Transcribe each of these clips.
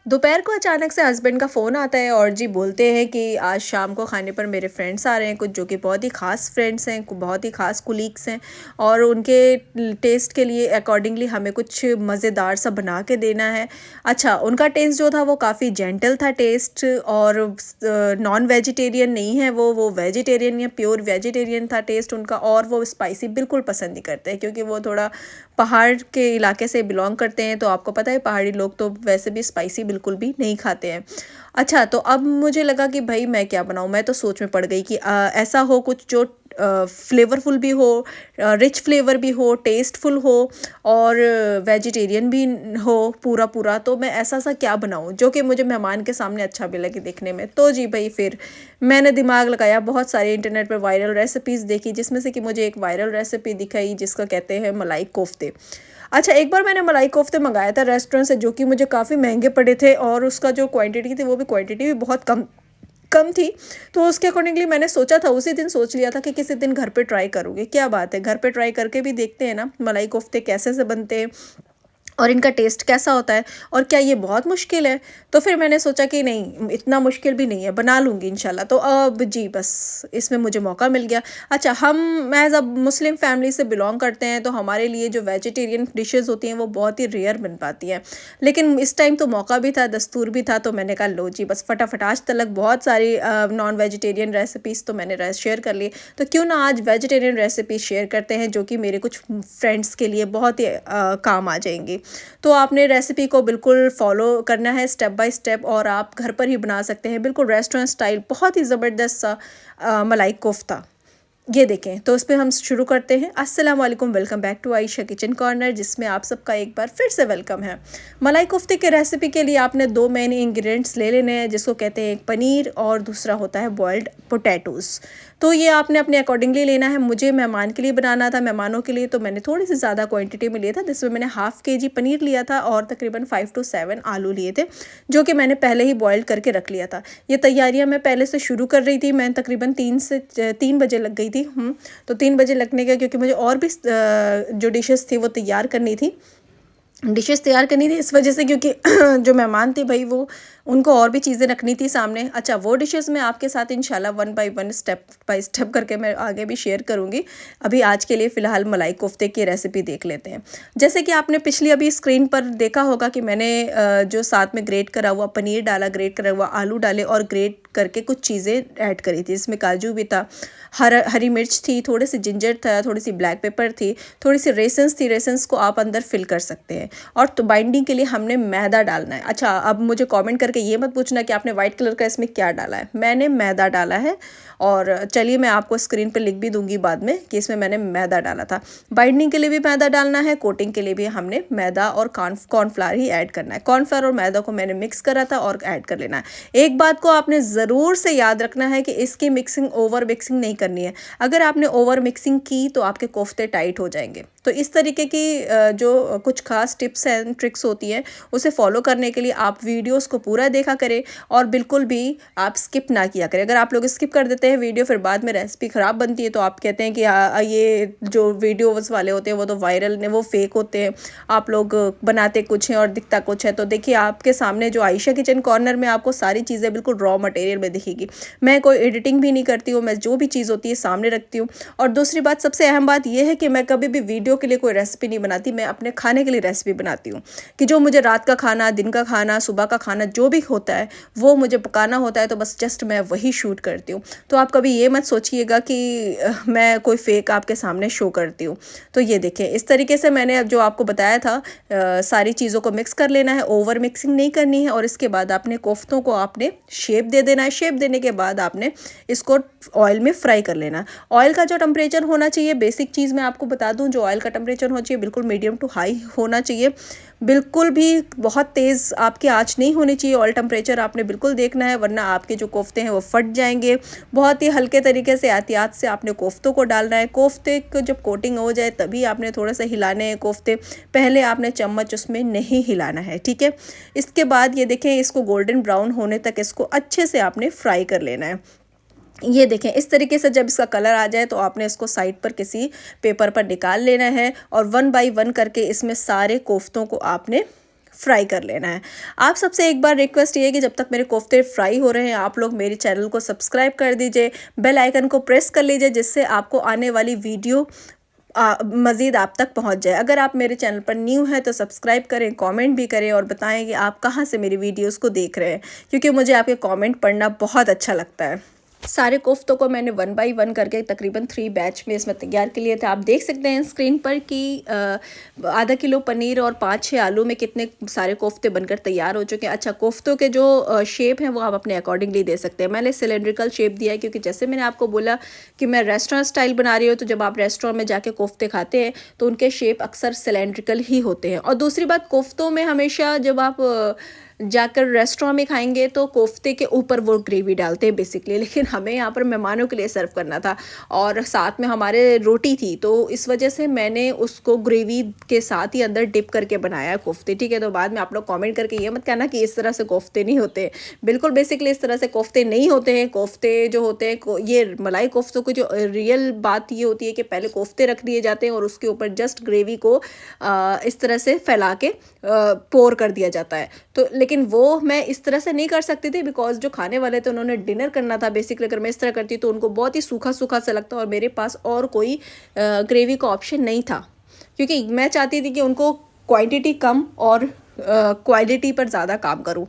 दोपहर को अचानक से हस्बैंड का फ़ोन आता है और जी बोलते हैं कि आज शाम को खाने पर मेरे फ्रेंड्स आ रहे हैं कुछ, जो कि बहुत ही ख़ास फ्रेंड्स हैं, बहुत ही ख़ास कुलीग्स हैं। और उनके टेस्ट के लिए अकॉर्डिंगली हमें कुछ मज़ेदार सा बना के देना है। अच्छा, उनका टेस्ट जो था वो काफ़ी जेंटल था टेस्ट, और नॉन वेजिटेरियन नहीं है, वो वेजिटेरियन या प्योर वेजिटेरियन था टेस्ट उनका। और वो स्पाइसी बिल्कुल पसंद नहीं करते हैं, क्योंकि वो थोड़ा पहाड़ के इलाके से बिलोंग करते हैं। तो आपको पता है पहाड़ी लोग तो वैसे भी स्पाइसी बिल्कुल भी नहीं खाते हैं। अच्छा, तो अब मुझे लगा कि भाई मैं क्या बनाऊँ? मैं तो सोच में पड़ गई कि ऐसा हो कुछ जो फ्लेवरफुल भी हो, रिच फ्लेवर भी हो, टेस्टफुल हो, और वेजिटेरियन भी हो पूरा पूरा। तो मैं ऐसा सा क्या बनाऊँ जो कि मुझे मेहमान के सामने अच्छा भी लगे देखने में? तो जी भाई, फिर मैंने दिमाग लगाया, बहुत सारे इंटरनेट पर वायरल रेसिपीज़ देखी, जिसमें से कि मुझे एक वायरल रेसिपी दिखाई जिसका कहते हैं मलाई कोफ्ते। अच्छा, एक बार मैंने मलाई कोफ्ते मंगाया था रेस्टोरेंट से, जो कि मुझे काफ़ी महंगे पड़े थे, और उसका जो क्वांटिटी थी वो भी क्वांटिटी भी बहुत कम कम थी। तो उसके अकॉर्डिंगली मैंने सोचा था, उसी दिन सोच लिया था कि किसी दिन घर पे ट्राई करूँगी। क्या बात है, घर पे ट्राई करके भी देखते हैं ना मलाई कोफ्ते कैसे से बनते हैं और इनका टेस्ट कैसा होता है, और क्या ये बहुत मुश्किल है? तो फिर मैंने सोचा कि नहीं, इतना मुश्किल भी नहीं है, बना लूँगी इंशाल्लाह। तो अब जी बस इसमें मुझे मौका मिल गया। अच्छा, हम एज़ अ मुस्लिम फैमिली से बिलॉन्ग करते हैं, तो हमारे लिए जो वेजिटेरियन डिशेज़ होती हैं वो बहुत ही रेयर बन पाती हैं। लेकिन इस टाइम तो मौका भी था, दस्तूर भी था, तो मैंने कहा लो जी बस फटाफट, आज तलक बहुत सारी नॉन वेजिटेरियन रेसिपीज़ तो मैंने शेयर कर ली, तो क्यों ना आज वेजिटेरियन रेसिपी शेयर करते हैं, जो कि मेरे कुछ फ्रेंड्स के लिए बहुत ही काम आ जाएंगी। तो आपने रेसिपी को बिल्कुल फॉलो करना है स्टेप बाय स्टेप, और आप घर पर ही बना सकते हैं बिल्कुल रेस्टोरेंट स्टाइल, बहुत ही ज़बरदस्त सा मलाई कोफ्ता। ये देखें, तो इस पे हम शुरू करते हैं। अस्सलाम वालेकुम, welcome back to Ayesha kitchen corner, जिसमें आप सबका एक बार फिर से वेलकम है। मलाई कोफ्ते की रेसिपी के लिए आपने दो मेन इंग्रेडिएंट्स ले लेने हैं, जिसको कहते हैं एक पनीर और दूसरा होता है बॉइल्ड पोटैटोज़। तो ये आपने अपने अकॉर्डिंगली लेना है। मुझे मेहमान के लिए बनाना था, मेहमानों के लिए, तो मैंने थोड़ी सी ज़्यादा क्वांटिटी में लिया था, जिसमें मैंने हाफ़ केजी पनीर लिया था और तकरीबन 5 to 7 आलू लिए थे, जो कि मैंने पहले ही बॉयल करके रख लिया था। ये तैयारियां मैं पहले से शुरू कर रही थी, मैं तकरीबन 3 बजे लग गई थी। तो 3 बजे लगने का, क्योंकि मुझे और भी जो डिशेस थी वो तैयार करनी थी, डिशेस तैयार करनी थी इस वजह से, क्योंकि जो मेहमान थे भाई, वो उनको और भी चीज़ें रखनी थी सामने। अच्छा, वो डिशेस मैं आपके साथ इंशाल्लाह one by one step by step करके मैं आगे भी शेयर करूँगी। अभी आज के लिए फ़िलहाल मलाई कोफ्ते की रेसिपी देख लेते हैं। जैसे कि आपने पिछली अभी स्क्रीन पर देखा होगा कि मैंने जो साथ में ग्रेट करा हुआ पनीर डाला, ग्रेट करा हुआ आलू डाले, और ग्रेट करके कुछ चीज़ें ऐड करी थी। इसमें काजू भी था, हरी मिर्च थी, थोड़ी सी जिंजर था, थोड़ी सी ब्लैक पेपर थी, थोड़ी सी रेसन्स थी। रेसन्स को आप अंदर फिल कर सकते हैं। और तो बाइंडिंग के लिए हमने मैदा डालना है। अच्छा, अब मुझे कमेंट करके ये मत पूछना कि आपने वाइट कलर का इसमें क्या डाला है। मैंने मैदा डाला है, और चलिए मैं आपको स्क्रीन पे लिख भी दूंगी बाद में कि इसमें मैंने मैदा डाला था। बाइंडिंग के लिए भी मैदा डालना है, कोटिंग के लिए भी हमने मैदा और कॉर्नफ्लावर ही ऐड करना है। कॉर्नफ्लावर और मैदा को मैंने मिक्स करा था और ऐड कर लेना है। एक बात को आपने ज़रूर से याद रखना है कि इसकी मिक्सिंग ओवर मिक्सिंग नहीं करनी है। अगर आपने ओवर मिक्सिंग की तो आपके कोफ्ते टाइट हो जाएंगे। तो इस तरीके की जो कुछ खास टिप्स एंड ट्रिक्स होती हैं, उसे फॉलो करने के लिए आप वीडियोस को पूरा देखा करें, और बिल्कुल भी आप स्किप ना किया करें। अगर आप लोग स्किप कर देते हैं वीडियो, फिर बाद में रेसिपी ख़राब बनती है, तो आप कहते हैं कि ये जो वीडियोस वाले होते हैं वो तो वायरल ने, वो फेक होते हैं, आप लोग बनाते कुछ हैं और दिखता कुछ है। तो देखिए, आपके सामने जो आयशा किचन कॉर्नर में आपको सारी चीज़ें बिल्कुल रॉ मटेरियल में दिखेगी। मैं कोई एडिटिंग भी नहीं करती हूँ, मैं जो भी चीज़ होती है सामने रखती हूँ। और दूसरी बात, सबसे अहम बात यह है कि मैं कभी भी वीडियो के लिए कोई रेसिपी नहीं बनाती, मैं अपने खाने के लिए रेसिपी बनाती हूँ। कि जो मुझे रात का खाना, दिन का खाना, सुबह का खाना जो भी होता है वो मुझे पकाना होता है, तो बस जस्ट मैं वही शूट करती हूँ। तो आप कभी ये मत सोचिएगा कि मैं कोई फेक आपके सामने शो करती हूँ। तो ये देखें, इस तरीके से मैंने अब जो आपको बताया था, सारी चीज़ों को मिक्स कर लेना है, ओवर मिक्सिंग नहीं करनी है। और इसके बाद आपने कोफ्तों को आपने शेप दे देना है। शेप देने के बाद आपने इसको ऑयल में फ्राई कर लेना। ऑयल का जो टेम्परेचर होना चाहिए, बेसिक चीज़ मैं आपको बता दूं, जो ऑयल का टेम्परेचर होना चाहिए बिल्कुल मीडियम टू हाई होना चाहिए। बिल्कुल भी बहुत तेज़ आपकी आंच नहीं होनी चाहिए। ऑयल टेम्परेचर आपने बिल्कुल देखना है, वरना आपके जो कोफ्ते हैं वो फट जाएंगे। बहुत ही हल्के तरीके से, एहतियात से आपने कोफ्तों को डालना है। कोफ्ते को जब कोटिंग हो जाए तभी आपने थोड़ा सा हिलाने हैं कोफ्ते, पहले आपने चम्मच उसमें नहीं हिलाना है, ठीक है। इसके बाद ये देखें, इसको गोल्डन ब्राउन होने तक इसको अच्छे से आपने फ्राई कर लेना है। ये देखें, इस तरीके से जब इसका कलर आ जाए तो आपने इसको साइड पर किसी पेपर पर निकाल लेना है, और वन बाय वन करके इसमें सारे कोफ्तों को आपने फ्राई कर लेना है। आप सबसे एक बार रिक्वेस्ट ये है कि जब तक मेरे कोफ्ते फ्राई हो रहे हैं आप लोग मेरे चैनल को सब्सक्राइब कर दीजिए, बेल आइकन को प्रेस कर लीजिए, जिससे आपको आने वाली वीडियो मज़ीद आप तक पहुंच जाए। अगर आप मेरे चैनल पर न्यू हैं तो सब्सक्राइब करें, कमेंट भी करें और बताएं कि आप कहां से मेरी वीडियोस को देख रहे हैं, क्योंकि मुझे आपके कमेंट पढ़ना बहुत अच्छा लगता है। सारे कोफ्तों को मैंने 1 बाय 1 करके तकरीबन 3 बैच में इसमें तैयार के लिए थे। आप देख सकते हैं स्क्रीन पर कि आधा किलो पनीर और 5-6 आलू में कितने सारे कोफ्ते बनकर तैयार हो चुके हैं। अच्छा, कोफ्तों के जो शेप हैं वो आप अपने अकॉर्डिंगली दे सकते हैं। मैंने सिलेंड्रिकल शेप दिया है क्योंकि जैसे मैंने आपको बोला कि मैं रेस्टोरेंट स्टाइल बना रही हूँ, तो जब आप रेस्टोरेंट में जाके कोफ्ते खाते हैं तो उनके शेप अक्सर सिलेंड्रिकल ही होते हैं। और दूसरी बात, कोफ्तों में हमेशा जब आप जाकर रेस्टोरेंट में खाएंगे तो कोफ्ते के ऊपर वो ग्रेवी डालते हैं बेसिकली, लेकिन हमें यहाँ पर मेहमानों के लिए सर्व करना था और साथ में हमारे रोटी थी, तो इस वजह से मैंने उसको ग्रेवी के साथ ही अंदर डिप करके बनाया कोफ्ते। ठीक है, तो बाद में आप लोग कमेंट करके ये मत कहना कि इस तरह से कोफ्ते नहीं होते। बिल्कुल बेसिकली इस तरह से कोफ्ते नहीं होते हैं। कोफ्ते जो होते हैं, ये मलाई कोफ्तों की जो रियल बात ये होती है कि पहले कोफ्ते रख दिए जाते हैं और उसके ऊपर जस्ट ग्रेवी को इस तरह से फैला के पोर कर दिया जाता है। तो लेकिन वो मैं इस तरह से नहीं कर सकती थी, बिकॉज जो खाने वाले थे उन्होंने डिनर करना था बेसिकली। अगर मैं इस तरह करती तो उनको बहुत ही सूखा सूखा सा लगता और मेरे पास और कोई ग्रेवी का ऑप्शन नहीं था, क्योंकि मैं चाहती थी कि उनको क्वांटिटी कम और क्वालिटी पर ज़्यादा काम करूँ।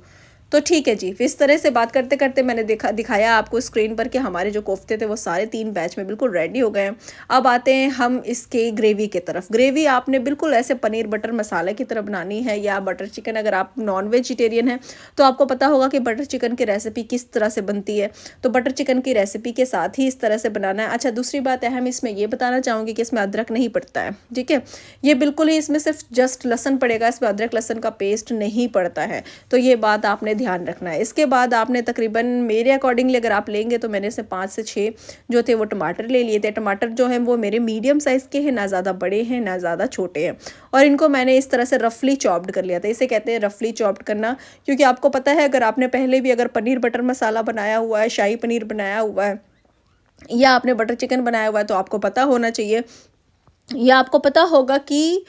तो ठीक है जी, इस तरह से बात करते करते मैंने दिखाया आपको स्क्रीन पर कि हमारे जो कोफ्ते थे वो सारे 3 बैच में बिल्कुल रेडी हो गए हैं। अब आते हैं हम इसके ग्रेवी के तरफ। ग्रेवी आपने बिल्कुल ऐसे पनीर बटर मसाला की तरह बनानी है, या बटर चिकन। अगर आप नॉन वेजिटेरियन हैं तो आपको पता होगा कि बटर चिकन की रेसिपी किस तरह से बनती है, तो बटर चिकन की रेसिपी के साथ ही इस तरह से बनाना है। अच्छा, दूसरी बात अहम इसमें ये बताना चाहूँगी कि इसमें अदरक नहीं पड़ता है। ठीक है, ये बिल्कुल ही इसमें सिर्फ जस्ट लहसन पड़ेगा, इसमें अदरक लहसन का पेस्ट नहीं पड़ता है, तो ये बात आपने ध्यान रखना है। इसके बाद आपने तकरीबन मेरे अकॉर्डिंगली अगर आप लेंगे तो मैंने से 5 से 6 जो थे वो टमाटर ले लिए थे। टमाटर जो है वो मेरे मीडियम साइज़ के हैं, ना ज़्यादा बड़े हैं ना ज़्यादा छोटे हैं, और इनको मैंने इस तरह से रफली चॉप्ड कर लिया था। इसे कहते हैं रफली चॉप्ड करना, क्योंकि आपको पता है अगर आपने पहले भी अगर पनीर बटर मसाला बनाया हुआ है, शाही पनीर बनाया हुआ है, या आपने बटर चिकन बनाया हुआ है, तो आपको पता होना चाहिए, या आपको पता होगा कि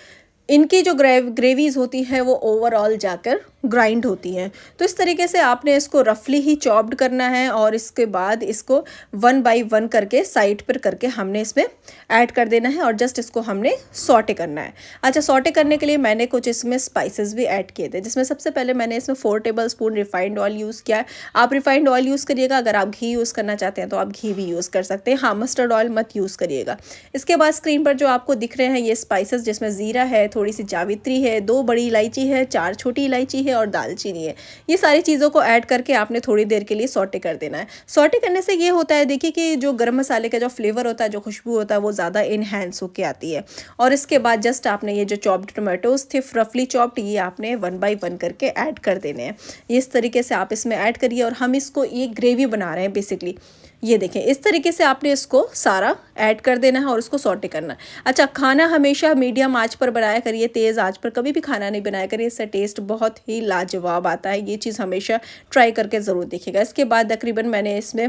इनकी जो ग्रेवीज़ होती है वो ओवरऑल जाकर ग्राइंड होती हैं। तो इस तरीके से आपने इसको रफली ही चॉप्ड करना है और इसके बाद इसको 1 बाय 1 करके साइड पर करके हमने इसमें ऐड कर देना है और जस्ट इसको हमने सॉटे करना है। अच्छा, सॉटे करने के लिए मैंने कुछ इसमें स्पाइसेस भी ऐड किए थे, जिसमें सबसे पहले मैंने इसमें 4 टेबलस्पून रिफाइंड ऑयल यूज़ किया है। आप रिफाइंड ऑयल यूज़ करिएगा, अगर आप घी यूज़ करना चाहते हैं तो आप घी भी यूज़ कर सकते हैं। हाँ, मस्टर्ड ऑयल मत यूज़ करिएगा। इसके बाद स्क्रीन पर जो आपको दिख रहे हैं ये स्पाइसेस, जिसमें ज़ीरा है, थोड़ी सी जावित्री है, 2 बड़ी इलायची है, 4 छोटी इलायची है और दालचीनी है। ये सारी चीज़ों को ऐड करके आपने थोड़ी देर के लिए सॉटे कर देना है। सॉटे करने से ये होता है, देखिए कि जो गरम मसाले का जो फ्लेवर होता है, जो खुशबू होता है, वो ज़्यादा इन्हेंस होके आती है। और इसके बाद जस्ट आपने ये जो चॉप्ड टोमेटोज़ थे रफली चॉप्ड, ये आपने 1 बाय 1 करके ऐड कर देने हैं। इस तरीके से आप इसमें ऐड करिए और हम इसको एक ग्रेवी बना रहे हैं बेसिकली। ये देखें, इस तरीके से आपने इसको सारा ऐड कर देना है और उसको सॉटे करना है। अच्छा, खाना हमेशा मीडियम आंच पर बनाया करिए, तेज़ आंच पर कभी भी खाना नहीं बनाया करिए, इससे टेस्ट बहुत ही लाजवाब आता है। ये चीज़ हमेशा ट्राई करके ज़रूर देखिएगा। इसके बाद तकरीबन मैंने इसमें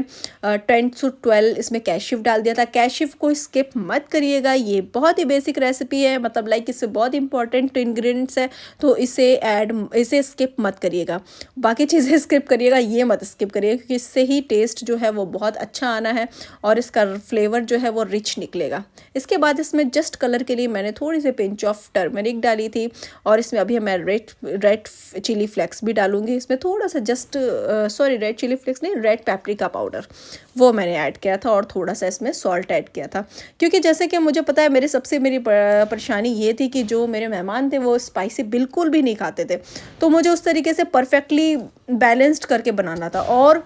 10 से 12 इसमें कैशिव डाल दिया था। कैशिव को स्किप मत करिएगा, ये बहुत ही बेसिक रेसिपी है, मतलब लाइक इससे बहुत इंपॉर्टेंट इंग्रेडिएंट्स है, तो इसे स्किप मत करिएगा। बाकी चीज़ें स्किप करिएगा, ये मत स्किप करिएगा, क्योंकि इससे ही टेस्ट जो है वो बहुत अच्छा आना है और इसका फ्लेवर जो है वो रिच निकलेगा। इसके बाद इसमें जस्ट कलर के लिए मैंने थोड़ी सी पिंच ऑफ टर्मरिक डाली थी और इसमें अभी मैं रेड चिली फ्लेक्स भी डालूंगी। इसमें थोड़ा सा जस्ट रेड चिली फ्लेक्स नहीं, रेड पेपरिका पाउडर, वो मैंने ऐड किया था और थोड़ा सा इसमें सॉल्ट ऐड किया था, क्योंकि जैसे कि मुझे पता है मेरी परेशानी ये थी कि जो मेरे मेहमान थे वो स्पाइसी बिल्कुल भी नहीं खाते थे, तो मुझे उस तरीके से परफेक्टली बैलेंस्ड करके बनाना था। और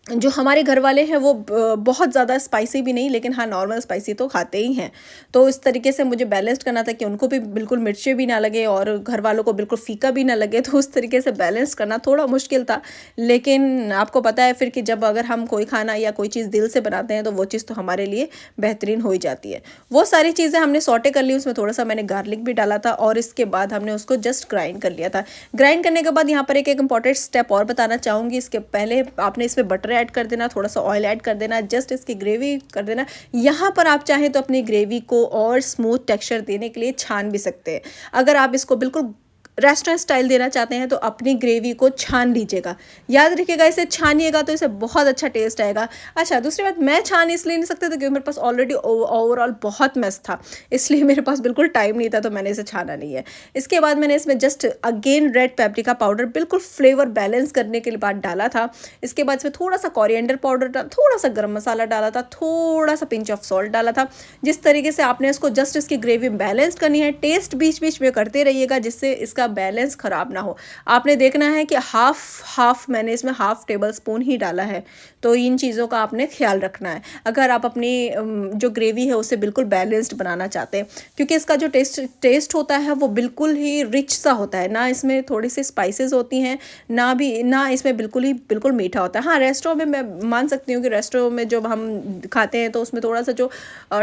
जो हमारे घर वाले हैं वो बहुत ज़्यादा स्पाइसी भी नहीं, लेकिन हाँ नॉर्मल स्पाइसी तो खाते ही हैं, तो इस तरीके से मुझे बैलेंस करना था कि उनको भी बिल्कुल मिर्चें भी ना लगे और घर वालों को बिल्कुल फीका भी ना लगे, तो उस तरीके से बैलेंस करना थोड़ा मुश्किल था। लेकिन आपको पता है फिर कि जब अगर हम कोई खाना या कोई चीज़ दिल से बनाते हैं तो वो चीज़ तो हमारे लिए बेहतरीन हो ही जाती है। वो सारी चीज़ें हमने सॉटे कर ली, उसमें थोड़ा सा मैंने गार्लिक भी डाला था और इसके बाद हमने उसको जस्ट ग्राइंड कर लिया था। ग्राइंड करने के बाद यहाँ पर एक इंपॉर्टेंट स्टेप और बताना चाहूँगी। इसके पहले आपने इसमें बटर ऐड कर देना, थोड़ा सा ऑयल ऐड कर देना, जस्ट इसकी ग्रेवी कर देना। यहाँ पर आप चाहें तो अपनी ग्रेवी को और स्मूथ टेक्सचर देने के लिए छान भी सकते हैं। अगर आप इसको बिल्कुल रेस्टोरेंट स्टाइल देना चाहते हैं तो अपनी ग्रेवी को छान लीजिएगा। याद रखिएगा, इसे छानिएगा तो इसे बहुत अच्छा टेस्ट आएगा। अच्छा, दूसरी बात, मैं छान इसलिए नहीं सकती थी क्योंकि मेरे पास ऑलरेडी ओवरऑल बहुत मेस था, इसलिए मेरे पास बिल्कुल टाइम नहीं था, तो मैंने इसे छाना नहीं है। इसके बाद मैंने इसमें just again red paprika powder बिल्कुल फ्लेवर बैलेंस करने के बाद डाला था। इसके बाद इसमें थोड़ा सा कोरिएंडर पाउडर डाला, थोड़ा सा गर्म मसाला डाला था, थोड़ा सा पिंच ऑफ सॉल्ट डाला था। जिस तरीके से आपने इसको जस्ट इसकी ग्रेवी बैलेंस करनी है, टेस्ट बीच बीच में करते रहिएगा जिससे इसका बैलेंस खराब ना हो। आपने देखना है कि हाफ मैंने इसमें हाफ टेबल स्पून ही डाला है, तो इन चीज़ों का आपने ख्याल रखना है अगर आप अपनी जो ग्रेवी है उसे बिल्कुल बैलेंस्ड बनाना चाहते हैं, क्योंकि इसका जो टेस्ट होता है वो बिल्कुल ही रिच सा होता है, ना इसमें थोड़ी सी स्पाइसेस होती हैं, ना इसमें बिल्कुल मीठा होता है। हाँ, रेस्टोरेंट में मैं मान सकती हूँ कि रेस्टोरेंट में जब हम खाते हैं तो उसमें थोड़ा सा जो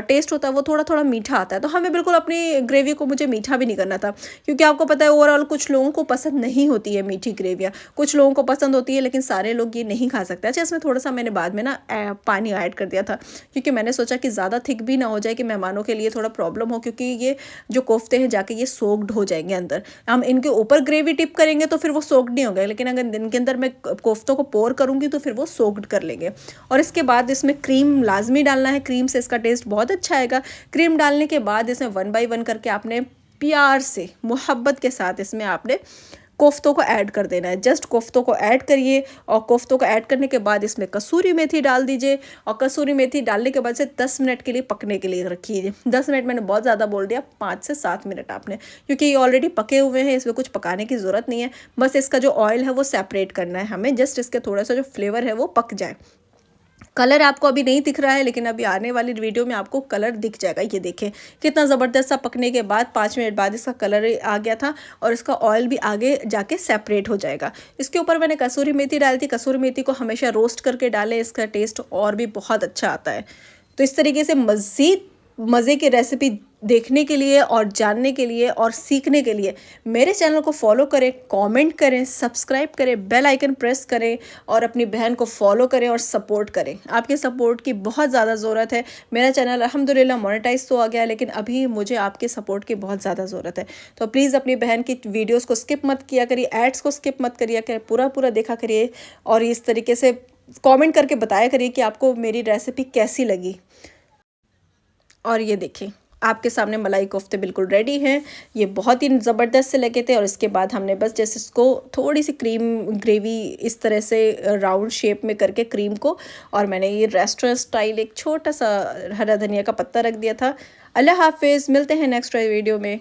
टेस्ट होता है वो थोड़ा थोड़ा मीठा आता है, तो हमें बिल्कुल अपनी ग्रेवी को मुझे मीठा भी नहीं करना था, क्योंकि आपको पता है ओवरऑल कुछ लोगों को पसंद नहीं होती है मीठी ग्रेवियाँ, कुछ लोगों को पसंद होती है लेकिन सारे लोग ये नहीं खा सकते। अच्छा, इसमें थोड़ा सा मैंने बाद में ना पानी ऐड कर दिया था, क्योंकि मैंने सोचा कि ज़्यादा थिक भी ना हो जाए कि मेहमानों के लिए थोड़ा प्रॉब्लम हो, क्योंकि ये जो कोफ्ते हैं जाके ये सोक्ड हो जाएंगे अंदर। हम इनके ऊपर ग्रेवी टिप करेंगे तो फिर वो सोक्ड नहीं होंगे, लेकिन अगर इनके अंदर मैं कोफ्तों को पोर करूँगी तो फिर वो सोक्ड कर लेंगे। और इसके बाद इसमें क्रीम लाजमी डालना है, क्रीम से इसका टेस्ट बहुत अच्छा आएगा। क्रीम डालने के बाद इसमें 1 बाय 1 करके आपने प्यार से मोहब्बत के साथ इसमें आपने कोफ्तों को ऐड कर देना है। जस्ट कोफ्तों को ऐड करिए, और कोफ्तों को ऐड करने के बाद इसमें कसूरी मेथी डाल दीजिए, और कसूरी मेथी डालने के बाद से 10 मिनट के लिए पकने के लिए रखिए। 10 मिनट मैंने बहुत ज़्यादा बोल दिया, 5 से 7 मिनट आपने, क्योंकि ये ऑलरेडी पके हुए हैं, इसमें कुछ पकाने की ज़रूरत नहीं है। बस इसका जो ऑयल है वो सेपरेट करना है हमें, जस्ट इसके थोड़ा सा जो फ्लेवर है वो पक जाए। कलर आपको अभी नहीं दिख रहा है, लेकिन अभी आने वाली वीडियो में आपको कलर दिख जाएगा। ये देखें कितना ज़बरदस्त सा पकने के बाद 5 मिनट बाद इसका कलर आ गया था, और इसका ऑयल भी आगे जाके सेपरेट हो जाएगा। इसके ऊपर मैंने कसूरी मेथी डाली थी। कसूरी मेथी को हमेशा रोस्ट करके डालें, इसका टेस्ट और भी बहुत अच्छा आता है। तो इस तरीके से मज़ीद मज़े की रेसिपी देखने के लिए और जानने के लिए और सीखने के लिए मेरे चैनल को फॉलो करें, कमेंट करें, सब्सक्राइब करें, बेल आइकन प्रेस करें, और अपनी बहन को फॉलो करें और सपोर्ट करें। आपके सपोर्ट की बहुत ज़्यादा ज़रूरत है। मेरा चैनल अल्हम्दुलिल्लाह मोनेटाइज तो आ गया, लेकिन अभी मुझे आपके सपोर्ट की बहुत ज़्यादा ज़रूरत है। तो प्लीज़ अपनी बहन की वीडियोज़ को स्किप मत किया करिए, एड्स को स्किप मत करिए करिए, पूरा देखा करिए, और इस तरीके से कॉमेंट करके बताया करिए कि आपको मेरी रेसिपी कैसी लगी। और ये देखें, आपके सामने मलाई कोफ्ते बिल्कुल रेडी हैं। ये बहुत ही ज़बरदस्त से लगे थे, और इसके बाद हमने बस जैसे इसको थोड़ी सी क्रीम ग्रेवी इस तरह से राउंड शेप में करके क्रीम को, और मैंने ये रेस्टोरेंट स्टाइल एक छोटा सा हरा धनिया का पत्ता रख दिया था। अल्लाह हाफिज़, मिलते हैं नेक्स्ट वीडियो में।